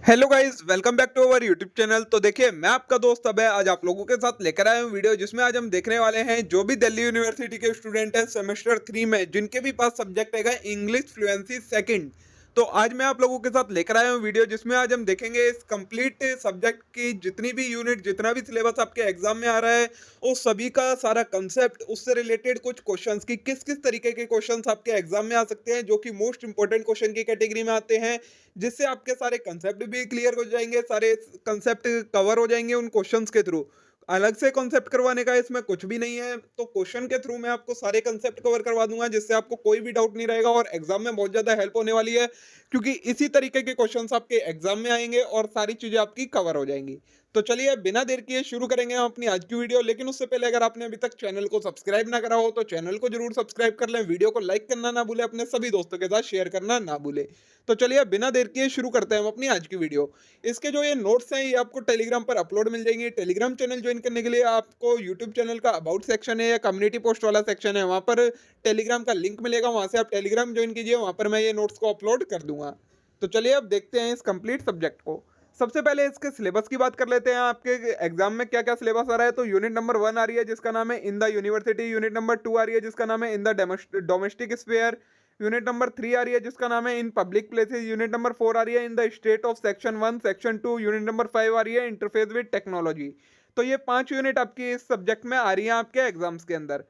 Hello guys, welcome back to our YouTube channel. तो देखिए, मैं आपका दोस्त अभय आज आप लोगों के साथ लेकर आया हूँ वीडियो, जिसमें आज हम देखने वाले हैं जो भी दिल्ली यूनिवर्सिटी के स्टूडेंट हैं सेमेस्टर 3 में, जिनके भी पास सब्जेक्ट है इंग्लिश फ्लुएंसी सेकंड। तो आज मैं आप लोगों के साथ लेकर आया हूँ वीडियो, जिसमें आज हम देखेंगे इस कंप्लीट सब्जेक्ट की जितनी भी यूनिट, जितना भी सिलेबस आपके एग्जाम में आ रहा है, उस सभी का सारा कंसेप्ट, उससे रिलेटेड कुछ क्वेश्चंस की किस किस तरीके के क्वेश्चंस आपके एग्जाम में आ सकते हैं, जो कि मोस्ट इंपॉर्टेंट क्वेश्चन की कैटेगरी में आते हैं, जिससे आपके सारे कंसेप्ट भी क्लियर हो जाएंगे, सारे कंसेप्ट कवर हो जाएंगे उन क्वेश्चंस के थ्रू। अलग से कॉन्सेप्ट करवाने का इसमें कुछ भी नहीं है, तो क्वेश्चन के थ्रू मैं आपको सारे कंसेप्ट कवर करवा दूंगा, जिससे आपको कोई भी डाउट नहीं रहेगा और एग्जाम में बहुत ज्यादा हेल्प होने वाली है, क्योंकि इसी तरीके के क्वेश्चंस आपके एग्जाम में आएंगे और सारी चीजें आपकी कवर हो जाएंगी। तो चलिए बिना देर किए शुरू करेंगे हम अपनी आज की वीडियो। लेकिन उससे पहले अगर आपने अभी तक चैनल को सब्सक्राइब ना करा हो तो चैनल को जरूर सब्सक्राइब कर लें, वीडियो को लाइक करना ना भूले, अपने सभी दोस्तों के साथ शेयर करना ना भूले। तो चलिए बिना देर किए शुरू करते हैं हम अपनी आज की वीडियो। इसके जो ये नोट्स हैं, ये आपको टेलीग्राम पर अपलोड मिल जाएंगे। टेलीग्राम चैनल ज्वाइन करने के लिए आपको यूट्यूब चैनल का अबाउट सेक्शन है या कम्युनिटी पोस्ट वाला सेक्शन है, वहाँ पर टेलीग्राम का लिंक मिलेगा, वहाँ से आप टेलीग्राम ज्वाइन कीजिए, वहाँ पर मैं ये नोट्स को अपलोड कर दूंगा। तो चलिए अब देखते हैं इस कंप्लीट सब्जेक्ट को। सबसे पहले इसके सिलेबस की बात कर लेते हैं, आपके एग्जाम में क्या क्या सिलेबस आ रहा है। तो यूनिट नंबर 1 आ रही है जिसका नाम है in the university, unit number 2 आ रही है जिसका नाम है in the domestic sphere, unit number 3 आ रही है जिसका नाम है in public places, unit number 4 आ रही है in the state of section 1 section 2, unit number 5 आ रही है इंटरफेस विद टेक्नोलॉजी। तो ये 5 यूनिट आपकी इस सब्जेक्ट में आ रही हैं आपके एग्जाम्स के अंदर।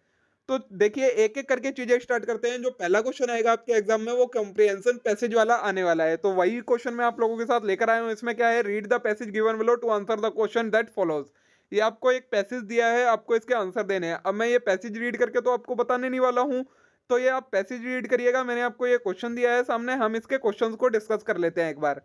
तो देखिए एक एक करके चीजें स्टार्ट करते हैं। जो पहला क्वेश्चन आएगा आपके एग्जाम में वो कॉम्प्रिहेंशन पैसेज वाला आने वाला है, तो वही क्वेश्चन मैं आप लोगों के साथ लेकर आया हूँ। इसमें क्या है, read the passage given below to answer the question that follows. ये आपको एक पैसेज दिया है, आपको इसके आंसर देने हैं। अब मैं ये पैसेज रीड करके तो आपको बताने नहीं वाला हूँ, तो ये आप पैसेज रीड करिएगा। मैंने आपको ये क्वेश्चन दिया है सामने, हम इसके क्वेश्चन को डिस्कस कर लेते हैं एक बार।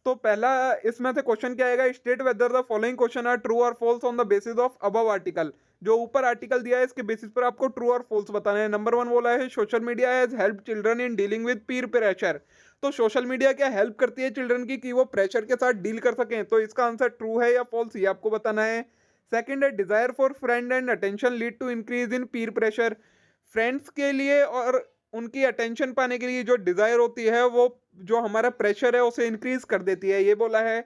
तो पहला इसमें से क्वेश्चन क्या आएगा, state whether the following question are true और false on the basis of above article. जो ऊपर आर्टिकल दिया है इसके बेसिस पर आपको ट्रू और फॉल्स बताना है। नंबर 1 बोला है social media has help children in dealing with Pir pressure. तो सोशल मीडिया क्या हेल्प करती है चिल्ड्रन की कि वो प्रेशर के साथ डील कर सकें, तो इसका आंसर ट्रू है या फॉल्स ये आपको बताना है। सेकंड है desire for friend and attention lead to increase in peer pressure. Friends के लिए और उनकी अटेंशन पाने के लिए जो डिजायर होती है वो जो हमारा प्रेशर है उसे इंक्रीज कर देती है, ये बोला है।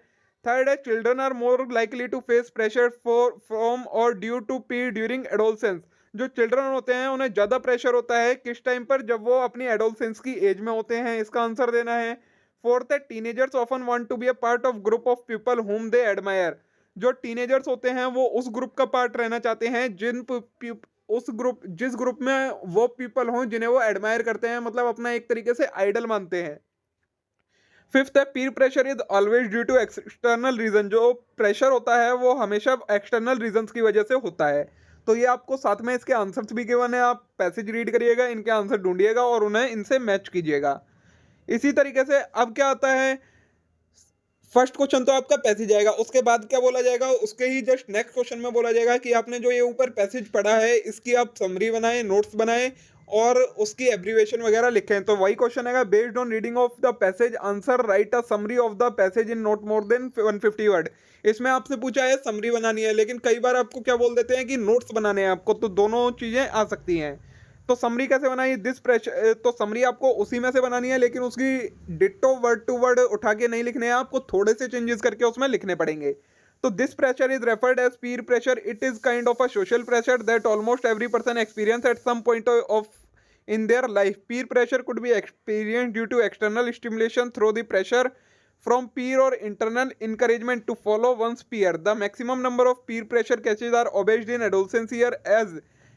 थर्ड है children are more likely to face pressure for from और due to peer during adolescence. जो चिल्ड्रन होते हैं उन्हें ज्यादा प्रेशर होता है किस टाइम पर, जब वो अपनी एडोलसेंस की एज में होते हैं, इसका आंसर देना है। फोर्थ है teenagers often want to be a part of group of people whom they admire. जो टीनेजर्स होते हैं वो उस ग्रुप का पार्ट रहना चाहते हैं उस ग्रुप जिस ग्रुप में वो पीपल हों जिन्हें वो एडमायर करते हैं, मतलब अपना एक तरीके से आइडल मानते हैं। फिफ्थ है peer pressure is always due to external reason. जो प्रेशर होता है वो हमेशा एक्सटर्नल रीजंस की वजह से होता है। तो ये आपको साथ में इसके आंसर्स भी गिवन है, आप पैसेज रीड करिएगा, इनके आंसर ढूंढिएगा और उन्हें इनसे मैच कीजिएगा। इसी तरीके से अब क्या आता है, फर्स्ट क्वेश्चन तो आपका पैसेज आएगा, उसके बाद क्या बोला जाएगा, उसके ही जस्ट नेक्स्ट क्वेश्चन में बोला जाएगा कि आपने जो ये ऊपर पैसेज पढ़ा है इसकी आप समरी बनाएं, नोट्स बनाएं और उसकी एब्रीवेशन वगैरह लिखें। तो वही क्वेश्चन आएगा, based on reading of the passage answer right a summary of the passage in not more than 150 word. इसमें आपसे पूछा है समरी बनानी है, लेकिन कई बार आपको क्या बोल देते हैं कि नोट्स बनाने हैं आपको, तो दोनों चीजें आ सकती हैं। तो समरी कैसे बनाई, दिस प्रेशर, तो समरी आपको उसी में से बनानी है, लेकिन उसकी डिट्टो वर्ड टू वर्ड उठा के नहीं लिखने हैं, आपको थोड़े से चेंजेस करके उसमें लिखने पड़ेंगे। तो this pressure is referred as peer pressure, it is kind of a social pressure that almost every person experience at some point of in their life. Peer pressure could be experienced due to external stimulation through the pressure from peer or internal encouragement to follow one's peer. The maximum number of peer pressure cases are observed in adolescence year as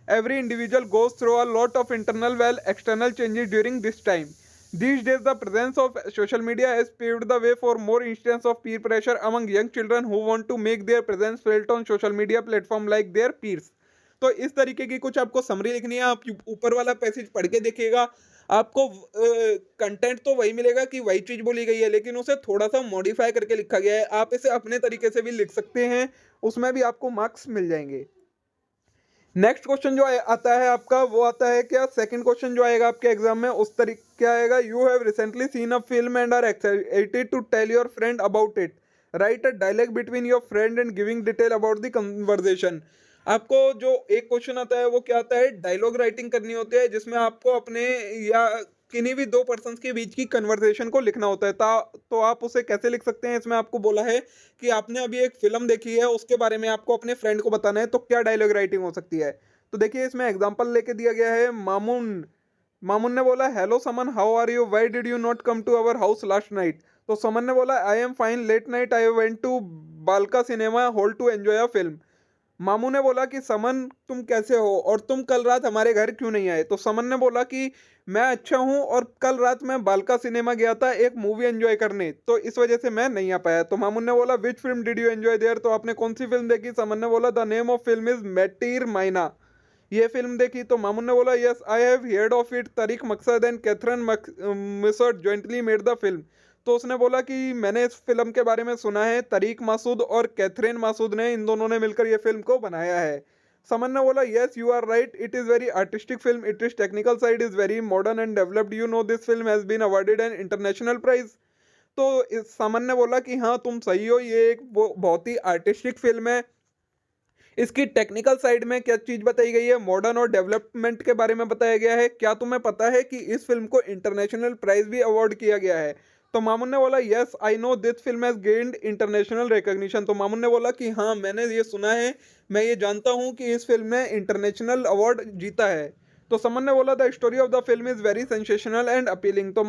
every individual goes through a lot of internal well external changes during this time. These days, the presence of social media has paved the way for more instances of peer pressure among young children who want to make their presence felt on social media platform like their peers. तो इस तरीके की कुछ आपको summary लिखनी है, आप ऊपर वाला पैसेज पढ़ के देखिएगा, आपको कंटेंट तो वही मिलेगा कि वही चीज बोली गई है, लेकिन उसे थोड़ा सा मॉडिफाई करके लिखा गया है। आप इसे अपने तरीके से भी लिख सकते हैं, उसमें भी आपको मार्क्स मिल जाएंगे। नेक्स्ट क्वेश्चन जो आता है आपका वो आता है क्या, सेकंड क्वेश्चन जो आएगा आपके एग्जाम में उस तरीके क्या आएगा, you have recently seen a film and are excited to tell your friend about it. Write a dialogue between your friend and giving detail about the conversation. आपको जो एक क्वेश्चन आता है वो क्या आता है, डायलॉग राइटिंग करनी होती है, जिसमें आपको अपने या किन्हीं भी दो पर्सन्स के बीच की कन्वर्सेशन को लिखना होता है तो आप उसे कैसे लिख सकते हैं? इसमें आपको बोला है कि आपने अभी एक फिल्म देखी है, उसके बारे में आपको अपने फ्रेंड को बताना है, तो क्या डायलॉग राइटिंग हो सकती है? तो देखिए इसमें एग्जांपल लेके दिया गया है। मामून मामून ने बोला, hello Saman, how are you, why did you not come to our house last night? तो समन ने बोला, I am fine, late night I went to Balaka cinema hall to enjoy a film. Mamu ने बोला कि समन तुम कैसे हो और तुम कल रात हमारे घर क्यों नहीं आए? तो समन ने बोला कि मैं अच्छा हूँ और कल रात मैं बालका सिनेमा गया था एक मूवी एंजॉय करने, तो इस वजह से मैं नहीं आ पाया। तो मामून ने बोला, which film did you enjoy there? तो आपने कौन सी फिल्म देखी? समन ने बोला, the name of film is Matir Moina. ये फिल्म देखी? तो मामून ने बोला, yes I have heard of it, Tareque Masud and Catherine Masud jointly made the film. तो उसने बोला कि मैंने इस फिल्म के बारे में सुना है, तरीक मासूद और कैथरीन मासूद ने, इन दोनों ने मिलकर ये फिल्म को बनाया है। समन ने बोला, yes you are right, it is very artistic film, it is technical side is very modern and developed, you know this film has been awarded an international prize. तो इस समन ने बोला कि हाँ तुम सही हो, ये एक बहुत ही आर्टिस्टिक फिल्म है। इसकी टेक्निकल साइड में क्या चीज़ बताई गई है? मॉडर्न और डेवलपमेंट के बारे में बताया गया है। क्या तुम्हें पता है कि इस फिल्म को इंटरनेशनल प्राइज भी अवार्ड किया गया है? तो मामून ने बोला, yes I know this film has gained international recognition. तो मामून ने बोला कि हाँ मैंने ये सुना है, मैं ये जानता हूँ कि इस फिल्म ने इंटरनेशनल अवार्ड जीता है। तो समन ने बोला, the story of the film is very sensational and appealing. तो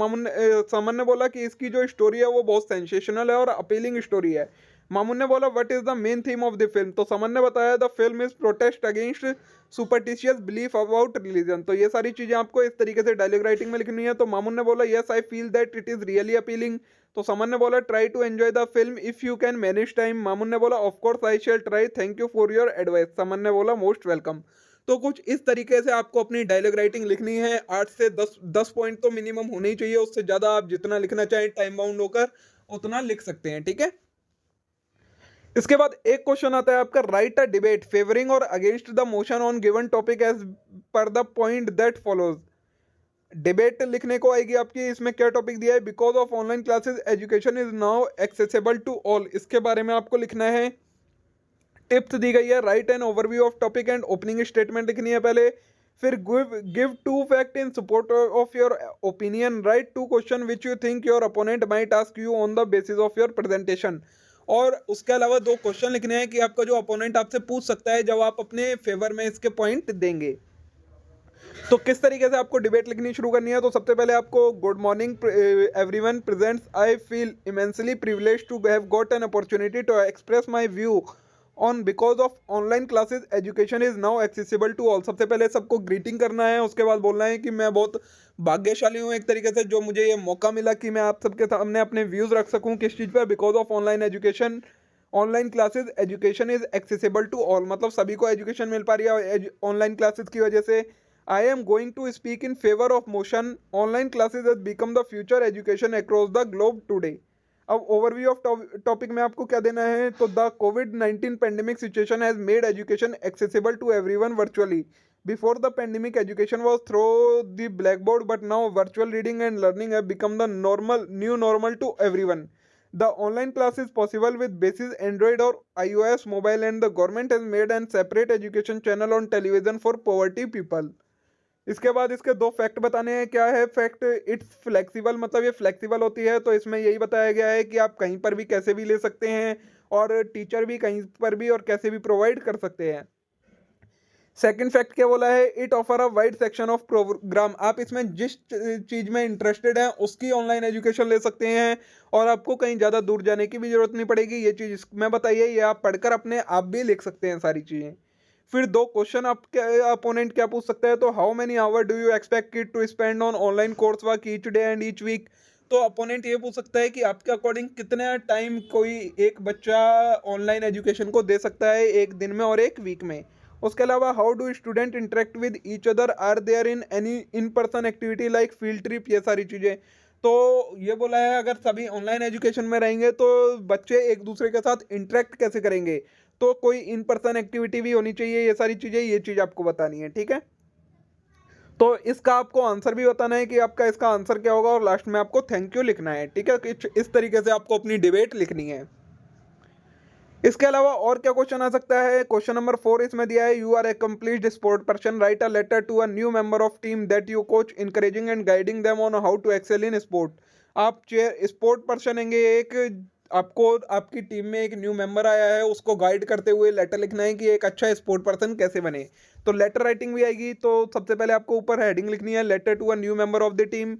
समन ने बोला कि इसकी जो स्टोरी है वो बहुत सेंसेशनल है और अपीलिंग स्टोरी है। मामून ने बोला, what is the main theme of the film? तो समन ने बताया, the film is protest against superstitious belief about religion. तो ये सारी चीजें आपको इस तरीके से डायलॉग राइटिंग में लिखनी है। तो मामून ने बोला, yes I feel that it is really appealing. तो समन ने बोला, try to enjoy the film if you can manage time. Mamun ने बोला, of course I shall try, thank you for your advice. Saman ने बोला, मोस्ट वेलकम। तो कुछ इस तरीके से आपको अपनी डायलॉग राइटिंग लिखनी है। 8 से 10 पॉइंट तो मिनिमम होने ही चाहिए, उससे ज़्यादा आप जितना लिखना चाहें टाइम बाउंड होकर उतना लिख सकते हैं, ठीक है। इसके बाद एक क्वेश्चन आता है आपका, राइट अ डिबेट फेवरिंग और against the motion on given topic as per the point that follows. Debate लिखने को आएगी आपकी, इसमें क्या टॉपिक दिया है? Because of online classes education is now accessible to all, इसके बारे में आपको लिखना है। टिप्स दी गई है, write an overview of topic and opening statement लिखनी है पहले। फिर give two fact in support of your opinion, write two question which you think your opponent might ask you on the basis of your presentation. और उसके अलावा 2 question लिखने हैं कि आपका जो अपोनेंट आपसे पूछ सकता है जब आप अपने फेवर में इसके पॉइंट देंगे। तो किस तरीके से आपको डिबेट लिखनी शुरू करनी है? तो सबसे पहले आपको, good morning everyone presents, I feel immensely privileged to have got an opportunity to express my view on because of online classes education is now accessible to all. सबसे पहले सबको ग्रीटिंग करना है, उसके बाद बोलना है कि मैं बहुत भाग्यशाली हूँ एक तरीके से, जो मुझे ये मौका मिला कि मैं आप सबके सामने अपने व्यूज़ रख सकूँ। किस चीज़ पर? Because of online classes education is accessible to all, मतलब सभी को एजुकेशन मिल पा रही है ऑनलाइन क्लासेस की वजह से। I am going to speak in favour of motion, online classes has become the future education across the globe today. अब ओवरव्यू ऑफ टॉपिक में आपको क्या देना है? तो द कोविड-19 pandemic situation has made education accessible to everyone virtually. Before the pandemic education was through the blackboard, but now virtual reading and learning have become the new normal to everyone. The online class is possible with basis Android or iOS mobile, and the government has made an separate education channel on television for poverty people. इसके बाद इसके 2 fact बताने हैं। क्या है fact? It's flexible, मतलब ये flexible होती है। तो इसमें यही बताया गया है कि आप कहीं पर भी कैसे भी ले सकते हैं और टीचर भी कहीं पर भी और कैसे भी प्रोवाइड कर सकते हैं। सेकंड फैक्ट क्या बोला है? It offer a wide section of program, आप इसमें जिस चीज़ में इंटरेस्टेड हैं उसकी ऑनलाइन एजुकेशन ले सकते हैं और आपको कहीं ज़्यादा दूर जाने की भी जरूरत नहीं पड़ेगी। ये चीज़ इसमें बताइए, ये आप पढ़कर अपने आप भी लिख सकते हैं सारी चीज़ें। फिर 2 क्वेश्चन आपके अपोनेंट क्या पूछ सकता है? तो how many hour do you expect kid to spend on online course work each day and each week. तो अपोनेंट ये पूछ सकता है कि आपके अकॉर्डिंग कितना टाइम कोई एक बच्चा ऑनलाइन एजुकेशन को दे सकता है, एक दिन में और एक वीक में। उसके अलावा how do student interact with each other, are there in any in person activity like field trip, ये सारी चीज़ें। तो ये बोला है अगर सभी ऑनलाइन एजुकेशन में रहेंगे तो बच्चे एक दूसरे के साथ इंटरेक्ट कैसे करेंगे, तो कोई इन पर्सन एक्टिविटी भी होनी चाहिए, ये सारी चीज़ें, ये चीज़ आपको बतानी है, ठीक है। तो इसका आपको आंसर भी बताना है कि आपका इसका आंसर क्या होगा और लास्ट में आपको थैंक यू लिखना है, ठीक है। इस तरीके से आपको अपनी डिबेट लिखनी है। इसके अलावा और क्या क्वेश्चन आ सकता है? क्वेश्चन नंबर 4 इसमें दिया है, you are accomplished sport person, write a letter to a new member of team that you coach, encouraging and guiding them on how to excel in sport. आप स्पोर्ट पर्सन हैंगे एक, आपको आपकी team में एक न्यू मेंबर आया है, उसको गाइड करते हुए लेटर लिखना है कि एक अच्छा स्पोर्ट पर्सन कैसे बने। तो लेटर राइटिंग भी आएगी। तो सबसे पहले आपको ऊपर हेडिंग लिखनी है, letter to a new member of the team.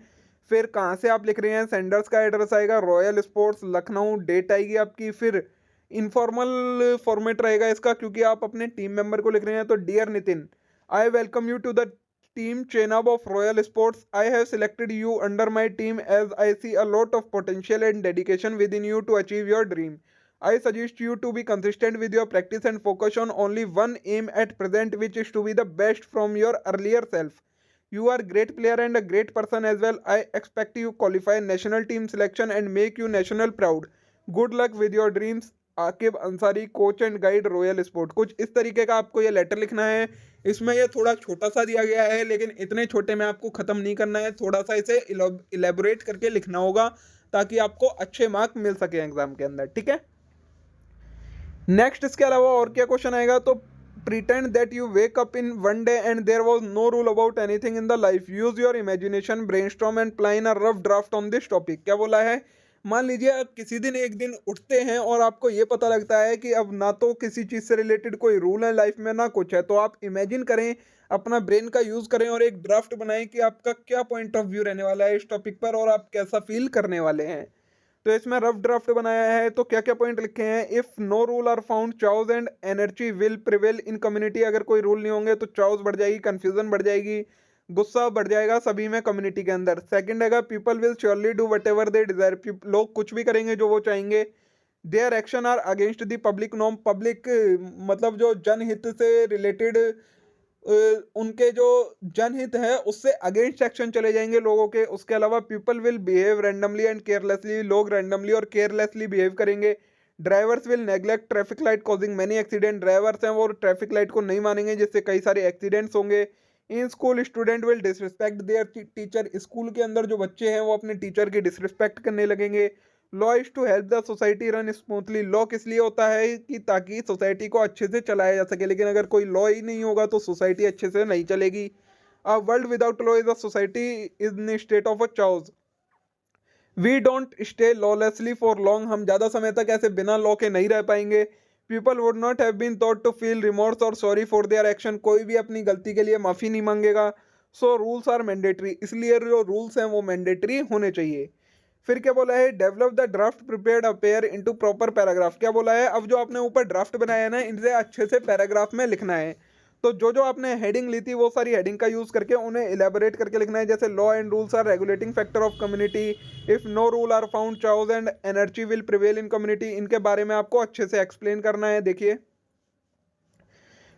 फिर कहाँ से आप लिख रहे हैं, सेंडर्स का एड्रेस आएगा, रॉयल स्पोर्ट्स लखनऊ, डेट आएगी आपकी। फिर इनफॉर्मल फॉर्मेट रहेगा इसका, क्योंकि आप अपने टीम मेंबर को लिख रहे हैं। तो dear Nitin, I welcome you to the team Chenab of royal sports. I have selected you under my team as I see a lot of potential and dedication within you to achieve your dream. I suggest you to be consistent with your practice and focus on only one aim at present, which is to be the best from your earlier self. You are great player and a great person as well. I expect you qualify national team selection and make you national proud. Good luck with your dreams. Aqib Ansari, coach and guide royal sport. कुछ इस तरीके का आपको ये letter लिखना है। इसमें ये थोड़ा छोटा सा दिया गया है, लेकिन इतने छोटे में आपको खत्म नहीं करना है, थोड़ा सा इसे इलेबोरेट करके लिखना होगा ताकि आपको अच्छे मार्क मिल सके एग्जाम के अंदर, ठीक है। नेक्स्ट इसके अलावा और क्या क्वेश्चन आएगा? तो pretend that you wake up in one day and there was no rule about anything in the life, use your imagination, brainstorm and plan a rough draft on this topic. क्या बोला है? मान लीजिए आप किसी दिन एक दिन उठते हैं और आपको ये पता लगता है कि अब ना तो किसी चीज़ से रिलेटेड कोई रूल है लाइफ में, ना कुछ है। तो आप इमेजिन करें, अपना ब्रेन का यूज़ करें और एक ड्राफ्ट बनाएं कि आपका क्या पॉइंट ऑफ व्यू रहने वाला है इस टॉपिक पर और आप कैसा फील करने वाले हैं। तो इसमें रफ ड्राफ्ट बनाया है। तो क्या क्या पॉइंट लिखे हैं? If no rule are found, chaos and energy will prevail in community. अगर कोई रूल नहीं होंगे तो चाउज बढ़ जाएगी, कन्फ्यूजन बढ़ जाएगी, गुस्सा बढ़ जाएगा सभी में कम्युनिटी के अंदर। सेकंड है, people will surely do whatever they desire. लोग कुछ भी करेंगे जो वो चाहेंगे। Their action are against the public norm. Public मतलब जो जनहित से रिलेटेड, उनके जो जनहित है उससे अगेंस्ट एक्शन चले जाएंगे लोगों के। उसके अलावा people will behave randomly and carelessly. लोग रैंडमली और केयरलेसली बिहेव करेंगे। Drivers will neglect traffic light causing many accident. Drivers हैं वो ट्रैफिक लाइट को नहीं मानेंगे, जिससे कई सारे एक्सीडेंट्स होंगे। In school student will disrespect there teacher. School के अंदर जो बच्चे हैं वो अपने टीचर की डिसरिस्पेक्ट करने लगेंगे। Law is to help the society run smoothly. Law किस लिए होता है? कि ताकि सोसाइटी को अच्छे से चलाया जा सके, लेकिन अगर कोई लॉ ही नहीं होगा तो सोसाइटी अच्छे से नहीं चलेगी। A world without law is a society in state of a chaos. We don't stay lawlessly for long. हम ज़्यादा समय तक ऐसे बिना लॉ के नहीं रह पाएंगे। People would not have been thought to feel remorse और सॉरी फॉर देयर एक्शन। कोई भी अपनी गलती के लिए माफ़ी नहीं मांगेगा। So rules are mandatory. इसलिए जो रूल्स हैं वो मैंडेटरी होने चाहिए। फिर क्या बोला है? Develop the draft prepared appear into proper paragraph. क्या बोला है? अब जो आपने ऊपर ड्राफ्ट बनाया है ना, इनसे अच्छे से पैराग्राफ में लिखना है। तो जो जो आपने हेडिंग ली थी वो सारी हेडिंग का यूज करके उन्हें इलेबोरेट करके लिखना है। जैसे law and rules are regulating factor of community. If no rule are found, chaos and energy will prevail in community. इनके बारे में आपको अच्छे से एक्सप्लेन करना है। देखिए,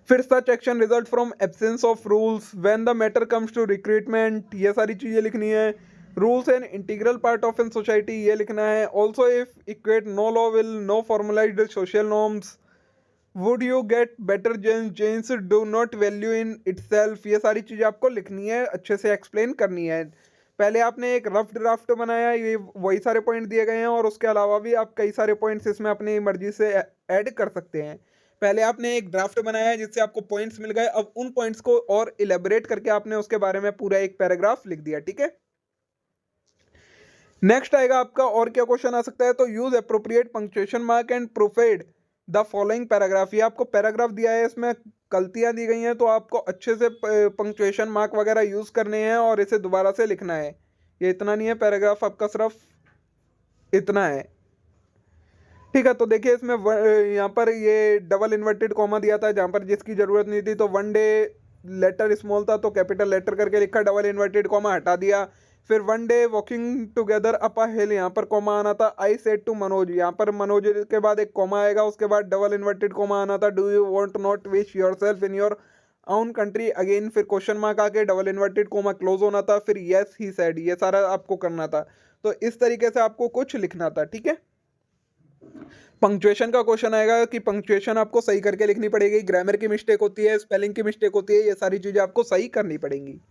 फिर such action result from absence of rules when the matter comes to recruitment. ये सारी चीज़ें लिखनी है। Rules an integral part of an society, ये लिखना है। Also if equate no law will no formalised social norms. Would you get better genes do not value in itself. ये सारी चीज़ें आपको लिखनी है, अच्छे से एक्सप्लेन करनी है। पहले आपने एक रफ ड्राफ्ट बनाया, ये वही सारे पॉइंट दिए गए हैं, और उसके अलावा भी आप कई सारे पॉइंट्स इसमें अपनी मर्जी से ऐड कर सकते हैं। पहले आपने एक ड्राफ्ट बनाया है जिससे आपको पॉइंट्स मिल गए, अब उन पॉइंट्स को और इलेबोरेट करके आपने उसके बारे में पूरा एक पैराग्राफ लिख दिया, ठीक है। नेक्स्ट आएगा आपका और क्या क्वेश्चन आ सकता है? तो use appropriate punctuation mark and proofread the following paragraph. ये आपको पैराग्राफ दिया है, इसमें गलतियां दी गई हैं, तो आपको अच्छे से पंक्चुएशन मार्क वगैरह यूज करने हैं और इसे दोबारा से लिखना है। ये इतना नहीं है पैराग्राफ आपका, सिर्फ इतना है, ठीक है। तो देखिए इसमें यहाँ पर ये डबल इन्वर्टेड कॉमा दिया था जहाँ पर जिसकी जरूरत नहीं थी। तो वन डे लेटर स्मॉल था तो कैपिटल लेटर करके लिखा, डबल इन्वर्टेड कॉमा हटा दिया। फिर one day walking together up a hill, यहाँ पर कॉमा आना था। आई सेड टू मनोज, यहाँ पर मनोज के बाद एक कॉमा आएगा, उसके बाद डबल इन्वर्टेड कॉमा आना था। Do you want not wish yourself in your own country, again फिर क्वेश्चन मार्क आके डबल इन्वर्टेड कॉमा क्लोज होना था। फिर यस ही सेड, ये सारा आपको करना था। तो इस तरीके से आपको कुछ लिखना था, ठीक है। पंक्चुएशन का क्वेश्चन आएगा कि पंक्चुएशन आपको सही करके लिखनी पड़ेगी, ग्रामर की मिस्टेक होती है, स्पेलिंग की मिस्टेक होती है, ये सारी चीजें आपको सही करनी पड़ेंगी।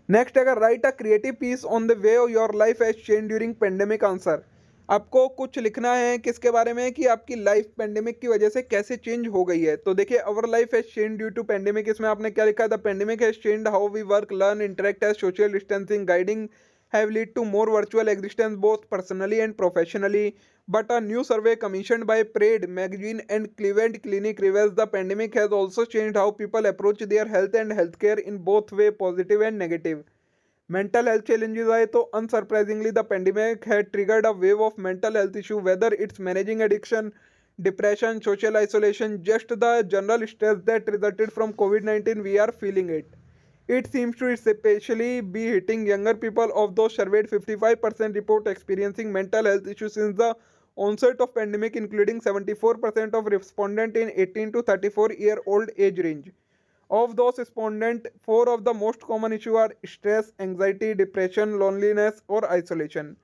नेक्स्ट अगर write a creative piece on the way your life has change during pandemic answer. आपको कुछ लिखना है किसके बारे में कि आपकी लाइफ पेंडेमिक की वजह से कैसे चेंज हो गई है। तो देखिए our life has changed due to pandemic, इसमें आपने क्या लिखा था, pandemic has changed how we work, learn, interact as social distancing guiding have led to more virtual existence both personally and professionally. But a new survey commissioned by Parade magazine and Cleveland Clinic reveals the pandemic has also changed how people approach their health and healthcare in both way, positive and negative. Mental health challenges आए तो unsurprisingly the pandemic had triggered a wave of mental health issue, whether it's managing addiction, depression, social isolation, just the general stress that resulted from COVID-19. We are feeling it. It seems to especially be hitting younger people. Of those surveyed, 55% report experiencing mental health issues since the onset of pandemic, including 74% of respondents in 18 to 34-year-old age range. Of those respondents, four of the most common issues are stress, anxiety, depression, loneliness, or isolation.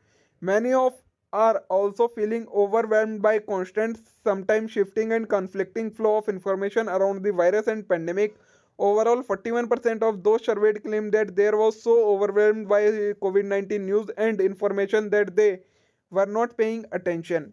Many of are also feeling overwhelmed by constant, sometimes shifting and conflicting flow of information around the virus and pandemic. Overall, 41% of those surveyed claimed that they were so overwhelmed by COVID-19 news and information that they were not paying attention.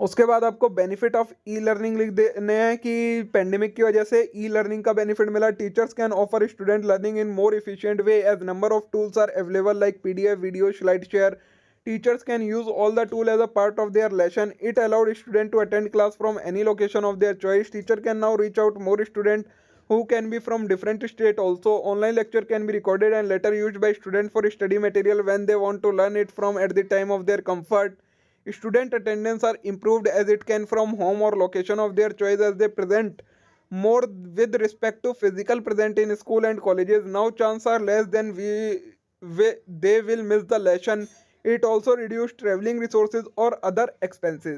उसके बाद आपको benefit of e learning लिख देने हैं कि pandemic की वजह से ई लर्निंग का बेनिफिट मिला। Teachers can offer student learning in more efficient way as number of tools are available like PDF, video, slide share. Teachers can use all the tool as a part of their lesson. It allowed students to attend class from any location of their choice. Teacher can now reach out more students who can be from different state also. Online lecture can be recorded and later used by students for study material when they want to learn it from at the time of their comfort. Student attendance are improved as it can from home or location of their choice as they present more with respect to physical present in school and colleges. Now chances are less than they will miss the lesson. It also reduced traveling resources or other expenses.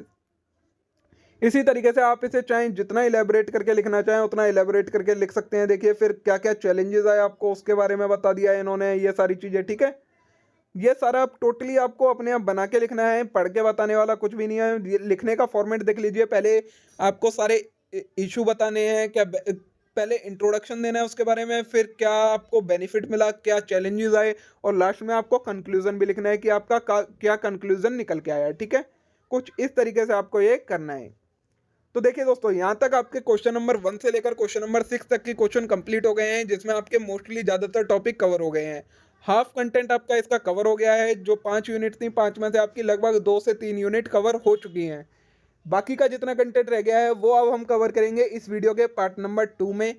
इसी तरीके से आप इसे चाहें जितना elaborate करके लिखना चाहें उतना इलेबोरेट करके लिख सकते हैं। देखिए फिर क्या क्या चैलेंजेस आए आपको उसके बारे में बता दिया है इन्होंने, ये सारी चीज़ें, ठीक है। ये सारा आप टोटली आपको अपने आप बना के लिखना है, पढ़ के बताने वाला कुछ भी नहीं है। लिखने का फॉर्मेट देख लीजिए, पहले आपको सारे इशू बताने हैं, क्या पहले इंट्रोडक्शन देना है उसके बारे में, फिर क्या आपको बेनिफिट मिला, क्या चैलेंजेस आए, और लास्ट में आपको कंक्लूजन भी लिखना है कि आपका क्या कंक्लूजन निकल के आया, ठीक है। कुछ इस तरीके से आपको ये करना है। तो देखिए दोस्तों, यहाँ तक आपके क्वेश्चन नंबर 1 से लेकर क्वेश्चन नंबर 6 तक के क्वेश्चन कंप्लीट हो गए हैं, जिसमें आपके मोस्टली ज़्यादातर टॉपिक कवर हो गए हैं। हाफ कंटेंट आपका इसका कवर हो गया है। जो 5 यूनिट थी, 5 में से आपकी लगभग 2 से 3 यूनिट कवर हो चुकी हैं। बाकी का जितना कंटेंट रह गया है वो अब हम कवर करेंगे इस वीडियो के पार्ट नंबर 2 में।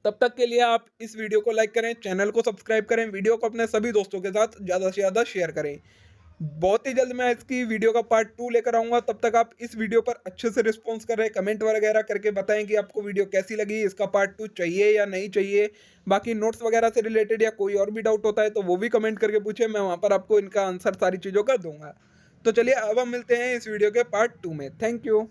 तब तक के लिए आप इस वीडियो को लाइक करें, चैनल को सब्सक्राइब करें, वीडियो को अपने सभी दोस्तों के साथ ज़्यादा से ज़्यादा शेयर करें। बहुत ही जल्द मैं इसकी वीडियो का पार्ट 2 लेकर आऊँगा। तब तक आप इस वीडियो पर अच्छे से रिस्पॉन्स करें, कमेंट वगैरह करके बताएं कि आपको वीडियो कैसी लगी, इसका पार्ट 2 चाहिए या नहीं चाहिए। बाकी नोट्स वगैरह से रिलेटेड या कोई और भी डाउट होता है तो वो भी कमेंट करके पूछे, मैं वहाँ पर आपको इनका आंसर सारी चीज़ों का दूंगा। तो चलिए अब हम मिलते हैं इस वीडियो के पार्ट 2 में। Thank you.